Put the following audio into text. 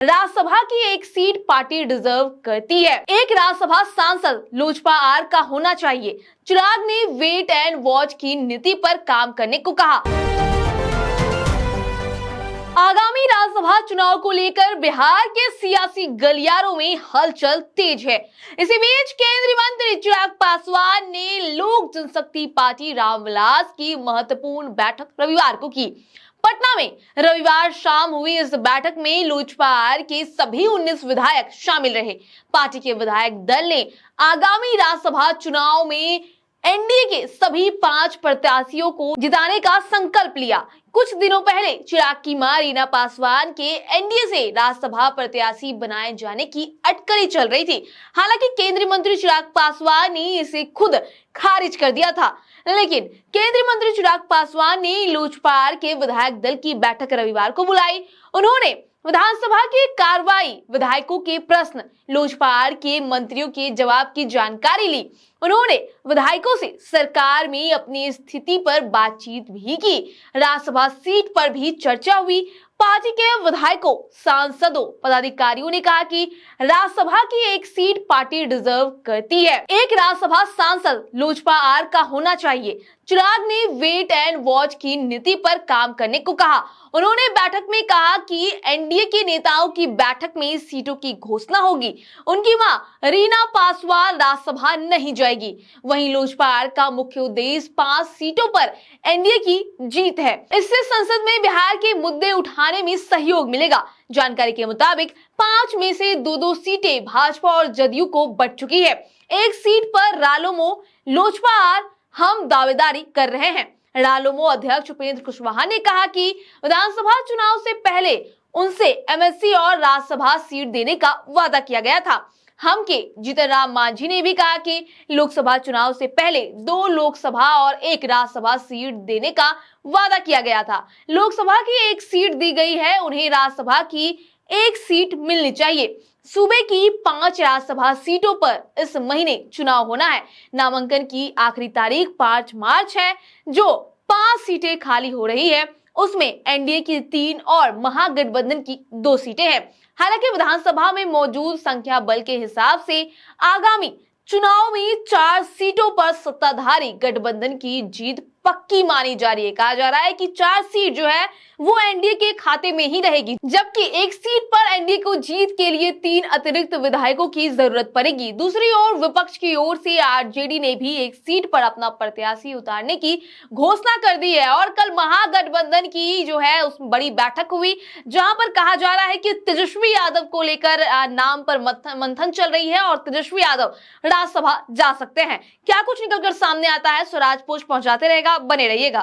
राज्यसभा की एक seat party deserve करती है। एक राज्यसभा सांसद लोजपा आर का होना चाहिए। चिराग ने वेट एंड वॉच की नीति पर काम करने को कहा। आगामी राज्यसभा चुनाव को लेकर बिहार के सियासी गलियारों में हलचल तेज है। इसी बीच केंद्रीय मंत्री चिराग पासवान ने लोक जनशक्ति पार्टी रामविलास की महत्वपूर्ण बैठक रविवार को की। पटना में रविवार शाम हुई इस बैठक में लोजपा के सभी 19 विधायक शामिल रहे। पार्टी के विधायक दल ने आगामी राज्यसभा चुनाव में एनडीए के सभी 5 प्रत्याशियों को जिताने का संकल्प लिया। कुछ दिनों पहले चिराग की मां रीना पासवान के एनडीए से राज्यसभा प्रत्याशी बनाए जाने की अटकलें चल रही थी। हालांकि केंद्रीय मंत्री चिराग पासवान ने इसे खुद खारिज कर दिया था, लेकिन केंद्रीय मंत्री चिराग पासवान ने लोजपा के विधायक दल की बैठक रविवार को बुलाई। उन्होंने विधानसभा की कार्रवाई, विधायकों के प्रश्न, लोजपा के मंत्रियों के जवाब की जानकारी ली। उन्होंने विधायकों से सरकार में अपनी स्थिति पर बातचीत भी की। राज्यसभा सीट पर भी चर्चा हुई। पार्टी के विधायकों, सांसदों, पदाधिकारियों ने कहा कि राज्यसभा की एक सीट पार्टी डिजर्व करती है। एक राज्यसभा सांसद लोजपा आर का होना चाहिए। चिराग ने वेट एंड वॉच की नीति पर काम करने को कहा। उन्होंने बैठक में कहा कि एनडीए के नेताओं की बैठक में सीटों की घोषणा होगी। उनकी मां रीना पासवान राज्यसभा नहीं जाएगी। वहीं लोजपा का मुख्य उद्देश्य 5 सीटों पर एनडीए की जीत है। इससे संसद में बिहार के मुद्दे उठाने में सहयोग मिलेगा। जानकारी के मुताबिक 5 में से 2-2 सीटें भाजपा और जदयू को बंट चुकी है। एक सीट पर रालोमो लोजपा हम दावेदारी कर रहे हैं। रालोमो अध्यक्ष उपेंद्र कुशवाहा ने कहा कि विधानसभा चुनाव से पहले उनसे एमएलसी और राज्यसभा सीट देने का वादा किया गया था। हम के जीतन राम मांझी ने भी कहा कि लोकसभा चुनाव से पहले 2 लोकसभा और 1 राज्यसभा सीट देने का वादा किया गया था। लोकसभा की 1 सीट दी गई है, उन्हें राज्यसभा की 1 सीट मिलनी चाहिए। सूबे की 5 राज्यसभा सीटों पर इस महीने चुनाव होना है। नामांकन की आखिरी तारीख 5 मार्च है। जो 5 सीटें खाली हो रही है, उसमें एनडीए की 3 और महागठबंधन की 2 सीटें हैं। हालांकि विधानसभा में मौजूद संख्या बल के हिसाब से आगामी चुनाव में 4 सीटों पर सत्ताधारी गठबंधन की जीत पक्की मानी जा रही है। कहा जा रहा है कि 4 सीट जो है वो एनडीए के खाते में ही रहेगी, जबकि 1 सीट पर एनडीए को जीत के लिए 3 अतिरिक्त विधायकों की जरूरत पड़ेगी। दूसरी ओर विपक्ष की ओर से आरजेडी ने भी 1 सीट पर अपना प्रत्याशी उतारने की घोषणा कर दी है। और कल महागठबंधन की जो है उस बड़ी बैठक हुई, जहां पर कहा जा रहा है कि तेजस्वी यादव को लेकर नाम पर मंथन चल रही है और तेजस्वी यादव राज्यसभा जा सकते हैं। क्या कुछ निकलकर सामने आता है, स्वराज पोस्ट पहुंचाते रहेगा। बने रहिएगा।